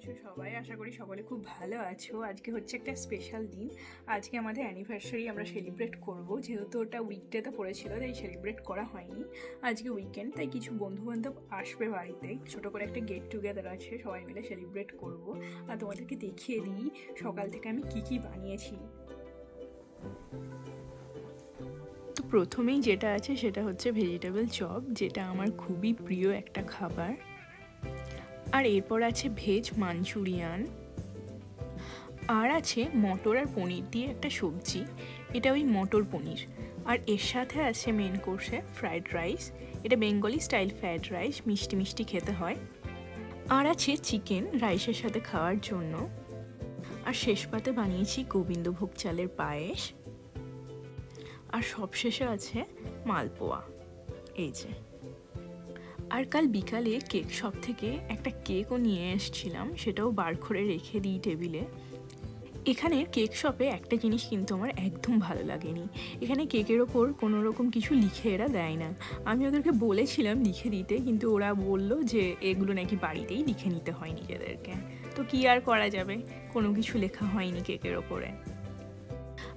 আছো সবাই? আশা করি সকলে খুব ভালো আছো। আজকে হচ্ছে একটা স্পেশাল দিন। আজকে আমাদের অ্যানিভার্সারি আমরা সেলিব্রেট করব। যেহেতু ওটা উইকডেতে পড়েছিল তাই সেলিব্রেট করা হয়নি। আজকে উইকেন্ড, তাই কিছু বন্ধুবান্ধব আসবে বাড়িতে। ছোটো করে একটা গেট টুগেদার আছে, সবাই মিলে সেলিব্রেট করব। আর তোমাদেরকে দেখিয়ে দিই সকাল থেকে আমি কি কি বানিয়েছি। তো প্রথমেই যেটা আছে সেটা হচ্ছে ভেজিটেবল চপ, যেটা আমার খুবই প্রিয় একটা খাবার। আর এরপর আছে ভেজ মাঞ্চুরিয়ান, আর আছে মটর আর পনির দিয়ে একটা সবজি, এটা ওই মটর পনির। আর এর সাথে আছে মেন কোর্সে ফ্রাইড রাইস, এটা বেঙ্গলি স্টাইল ফ্রাইড রাইস, মিষ্টি মিষ্টি খেতে হয়। আর আছে চিকেন রাইসের সাথে খাওয়ার জন্য। আর শেষ পাতে বানিয়েছি গোবিন্দভোগ চালের পায়েস। আর সবশেষে আছে মালপোয়া, এই যে। আর কাল বিকালে কেক শপ থেকে একটা কেকও নিয়ে এসেছিলাম, সেটাও বার করে রেখে দিই টেবিলে। এখানের কেক শপে একটা জিনিস কিন্তু আমার একদম ভালো লাগেনি, এখানে কেকের ওপর কোনো রকম কিছু লিখে এরা দেয় না। আমি ওদেরকে বলেছিলাম লিখে দিতে, কিন্তু ওরা বলল যে এগুলো নাকি বাড়িতেই লিখে নিতে হয় নিজেদেরকে। তো কি আর করা যাবে, কোনো কিছু লেখা হয়নি কেকের ওপরে।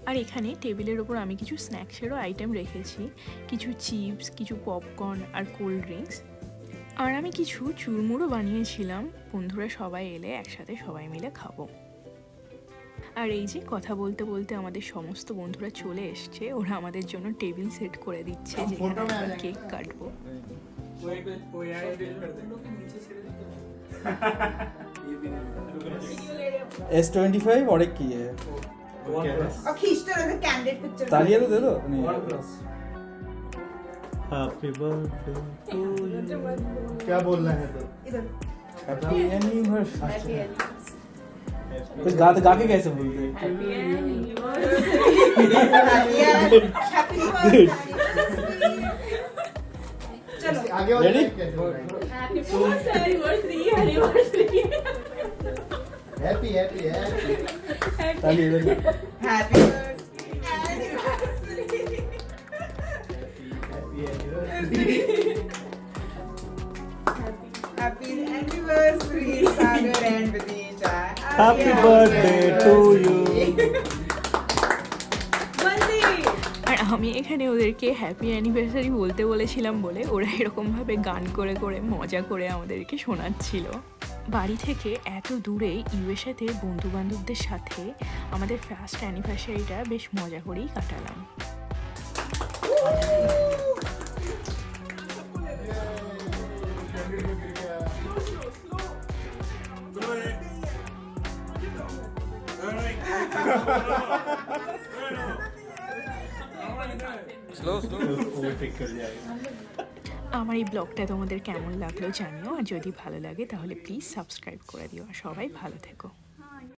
আর এখানে টেবিলের ওপর আমি কিছু স্ন্যাক্সেরও আইটেম রেখেছি, কিছু চিপস, কিছু পপকর্ন আর কোল্ড ড্রিঙ্কস। আর আমি কিছু চুরমুড়ো বানিয়েছিলাম, বন্ধুরা সবাই এলে একসাথে সবাই মিলে খাবো। আর এই যে কথা বলতে বলতে আমাদের সমস্ত বন্ধুরা চলে এসছে, ওরা আমাদের জন্য টেবিল সেট করে দিচ্ছে, যেখানে আমরা কেক কাটবো। S25 और एक की है और खींचते रहे कैंडिड पिक्चर। तालियां तो दे दो नहीं। Happy birthday to you. क्या बोलना है तो इधर हैप्पी एनिवर्सरी। कुछ गा के कैसे बोलते हैं? हैप्पी चलो आगे वाले Ready? हैप्पी हैप्पी हैप्पी ताली इधर happy happy anniversary Sagar and Vidisha. Happy birthday to you. আর আমি এখানে ওদেরকে হ্যাপি অ্যানিভার্সারি বলতে বলেছিলাম বলে ওরা এরকমভাবে গান করে করে মজা করে আমাদেরকে শোনাচ্ছিল। বাড়ি থেকে এত দূরে ইউএসএতে বন্ধুবান্ধবদের সাথে আমাদের ফার্স্ট অ্যানিভার্সারিটা বেশ মজা করেই কাটালাম। আমার এই ব্লগটা তোমাদের কেমন লাগলো জানিও, আর যদি ভালো লাগে তাহলে প্লিজ সাবস্ক্রাইব করে দিও। আর সবাই ভালো থেকো।